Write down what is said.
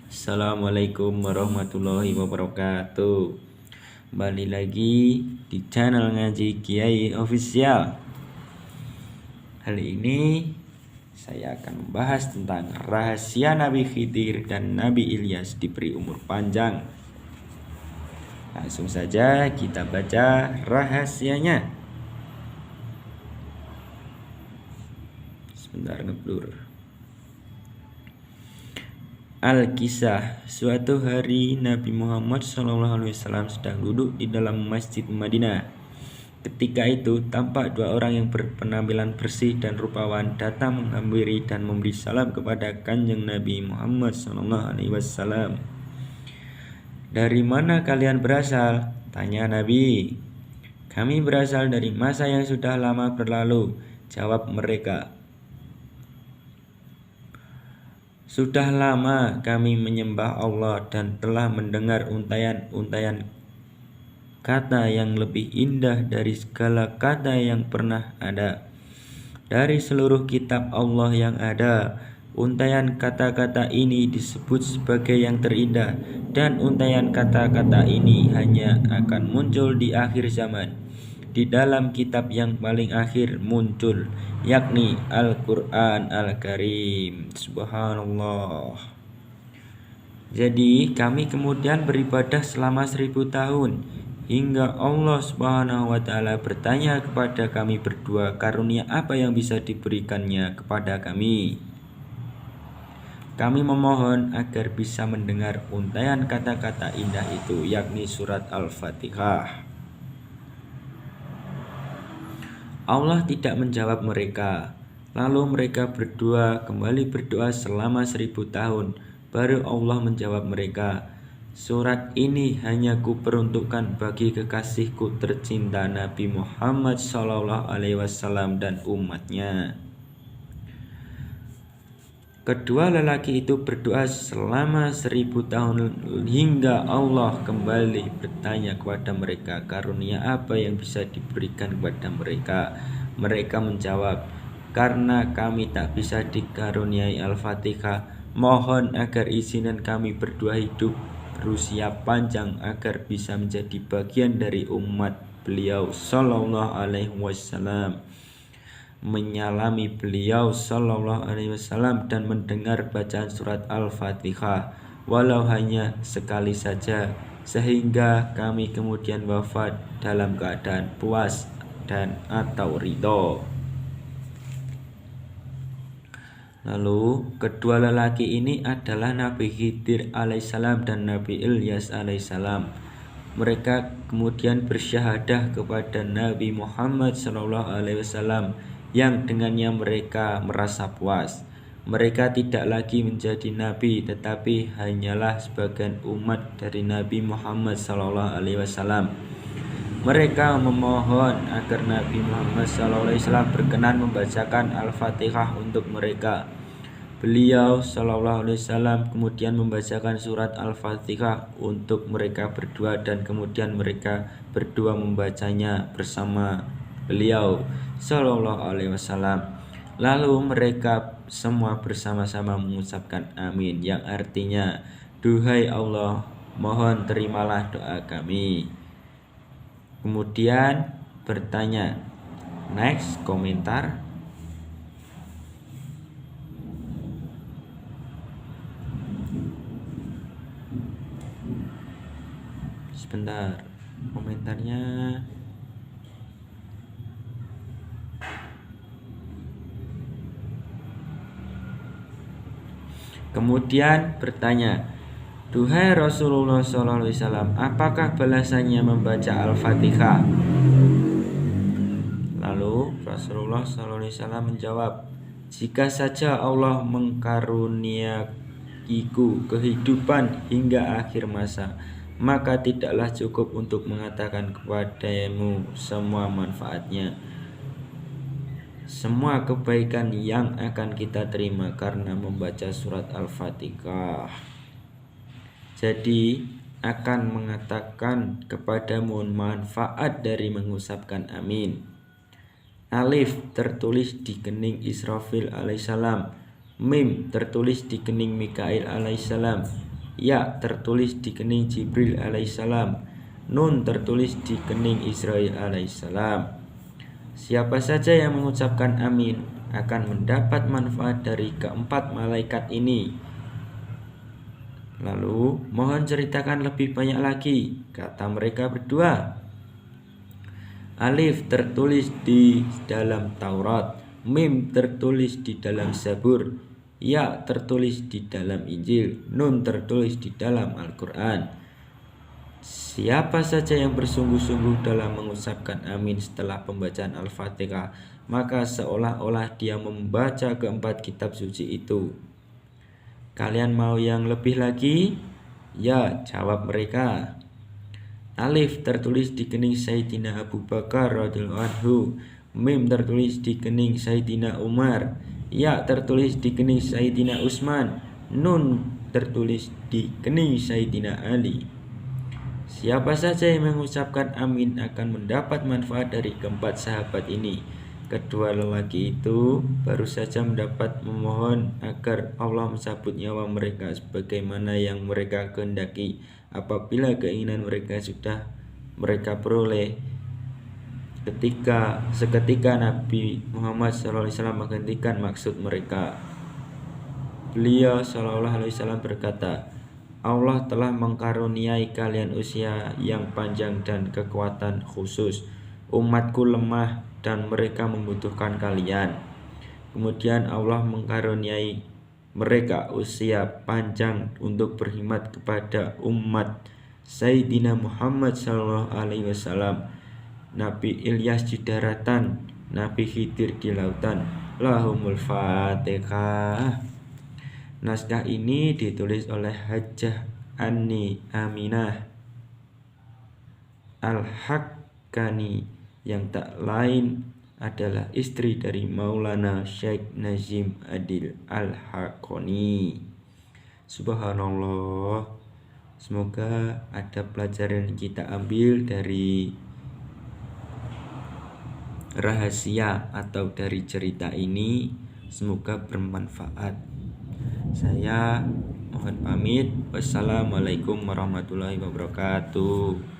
Assalamualaikum warahmatullahi wabarakatuh. Kembali lagi di channel Ngaji Kiai Official. Kali ini saya akan membahas tentang rahasia Nabi Khidir dan Nabi Ilyas diberi umur panjang. Langsung saja kita baca rahasianya. Sebentar ngeblur. Al-Kisah. Suatu hari Nabi Muhammad SAW sedang duduk di dalam masjid Madinah. Ketika itu tampak dua orang yang berpenampilan bersih dan rupawan datang menghampiri dan memberi salam kepada kanjeng Nabi Muhammad SAW. "Dari mana kalian berasal?" tanya Nabi. "Kami berasal dari masa yang sudah lama berlalu," jawab mereka. "Sudah lama kami menyembah Allah dan telah mendengar untayan-untayan kata yang lebih indah dari segala kata yang pernah ada. Dari seluruh kitab Allah yang ada, untayan kata-kata ini disebut sebagai yang terindah, dan untayan kata-kata ini hanya akan muncul di akhir zaman. Di dalam kitab yang paling akhir muncul, yakni Al-Quran Al-Karim." Subhanallah. Jadi kami kemudian beribadah selama 1000 tahun, hingga Allah Subhanahu wa ta'ala bertanya kepada kami berdua, karunia apa yang bisa diberikannya kepada kami. Kami memohon agar bisa mendengar untayan kata-kata indah itu, yakni surat Al-Fatihah. Allah tidak menjawab mereka. Lalu mereka berdua kembali berdoa selama 1000 tahun. Baru Allah menjawab mereka, "Surat ini hanya kuperuntukkan bagi kekasihku tercinta Nabi Muhammad SAW dan umatnya." Kedua lelaki itu berdoa selama 1000 tahun hingga Allah kembali bertanya kepada mereka, karunia apa yang bisa diberikan kepada mereka. Mereka menjawab, "Karena kami tak bisa dikaruniai Al-Fatihah, mohon agar izinan kami berdua hidup berusia panjang agar bisa menjadi bagian dari umat beliau Sallallahu Alaihi Wasallam." Menyalami beliau Sallallahu Alaihi Wasallam dan mendengar bacaan surat Al-Fatihah walau hanya sekali saja, sehingga kami kemudian wafat dalam keadaan puas dan atau ridho. Lalu kedua lelaki ini adalah Nabi Khidir alaihissalam dan Nabi Ilyas alaihissalam. Mereka kemudian bersyahadah kepada Nabi Muhammad SAW yang dengannya mereka merasa puas. Mereka tidak lagi menjadi nabi, tetapi hanyalah sebagian umat dari Nabi Muhammad SAW. Mereka memohon agar Nabi Muhammad SAW berkenan membacakan Al-Fatihah untuk mereka. Beliau SAW kemudian membacakan surat Al-Fatihah untuk mereka berdua, dan kemudian mereka berdua membacanya bersama beliau Sallallahu Alaihi Wasallam. Lalu mereka semua bersama-sama mengucapkan amin, yang artinya, "Duhai Allah, mohon terimalah doa kami." Kemudian bertanya, next komentar. Sebentar, komentarnya. Kemudian bertanya, "Duhai Rasulullah SAW, apakah balasannya membaca Al-Fatihah?" Lalu Rasulullah SAW menjawab, "Jika saja Allah mengkaruniaiku kehidupan hingga akhir masa, maka tidaklah cukup untuk mengatakan kepadamu semua manfaatnya, semua kebaikan yang akan kita terima karena membaca surat Al-Fatihah. Jadi akan mengatakan kepadamu manfaat dari mengucapkan amin." Alif tertulis di kening Israfil alaihissalam, mim tertulis di kening Mikail alaihissalam, Ya tertulis di kening Jibril alaihissalam. Nun tertulis di kening Israil alaihissalam. Siapa saja yang mengucapkan amin akan mendapat manfaat dari keempat malaikat ini. Lalu, mohon ceritakan lebih banyak lagi, kata mereka berdua. Alif tertulis di dalam Taurat, Mim tertulis di dalam Zabur, Ya tertulis di dalam Injil, Nun tertulis di dalam Al-Quran. Siapa saja yang bersungguh-sungguh dalam mengucapkan amin setelah pembacaan Al-Fatihah, maka seolah-olah dia membaca keempat kitab suci itu. Kalian mau yang lebih lagi? Ya, jawab mereka. Alif tertulis di kening Sayyidina Abu Bakar radhiyallahu anhu, Mim tertulis di kening Sayyidina Umar, Ya tertulis di kening Sayyidina Utsman, Nun tertulis di kening Sayyidina Ali. Siapa saja yang mengucapkan amin akan mendapat manfaat dari keempat sahabat ini. Kedua lelaki itu baru saja mendapat memohon agar Allah mencabut nyawa mereka sebagaimana yang mereka kehendaki. Apabila keinginan mereka sudah mereka peroleh, seketika Nabi Muhammad SAW menghentikan maksud mereka. Beliau SAW berkata, Allah telah mengkaruniai kalian usia yang panjang dan kekuatan khusus. Umatku lemah dan mereka membutuhkan kalian. Kemudian Allah mengkaruniai mereka usia panjang untuk berkhidmat kepada umat Sayyidina Muhammad SAW. Nabi Ilyas di daratan, Nabi Khidir di lautan. Lahumul Fatihah. Naskah ini ditulis oleh Hajjah Anni Aminah Al-Haqqani, yang tak lain adalah istri dari Maulana Syekh Nazim Adil Al-Haqqani. Subhanallah. Semoga ada pelajaran yang kita ambil dari rahasia atau dari cerita ini. Semoga bermanfaat. Saya mohon pamit. Wassalamualaikum warahmatullahi wabarakatuh.